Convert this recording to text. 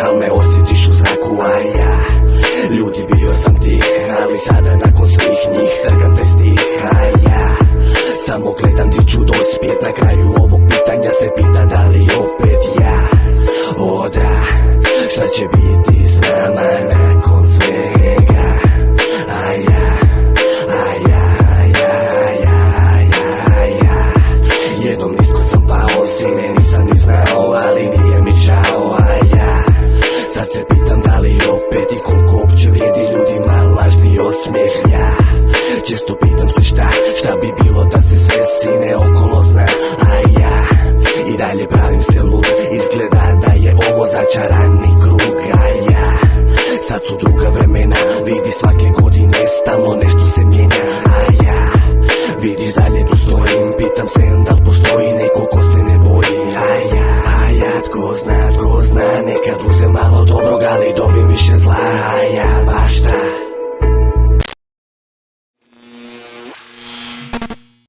al me osjetiš u zraku, a ja ljudi bio sam tih, ali sada nakon svih njih trgam te stih, a ja samo gledam di ću dospjet. Na kraju ovog pitanja se pita da li opet ja odra. Šta će biti s nama nakon svega, a ja jednom nisko sam pao, sine, nisam ni znao, ali nije mi žao, a ja sad se pitam da li opet i koliko uopće vrijedi ljudima lažni osmijeh. Ja često pitam se šta bi bilo da se sve, sine, okolo zna, a ja i dalje pravim se lud. Izgleda da je ovo začarani krug, a ja sad su druga vremena, vidi svake godine stalno nešto se mijenja, a ja vidiš dalje tu stojim, pitam se da li postoji neko ko se ne boji, a ja tko zna, nekad uzem malo dobrog, ali dobim više zla, a ja baš šta.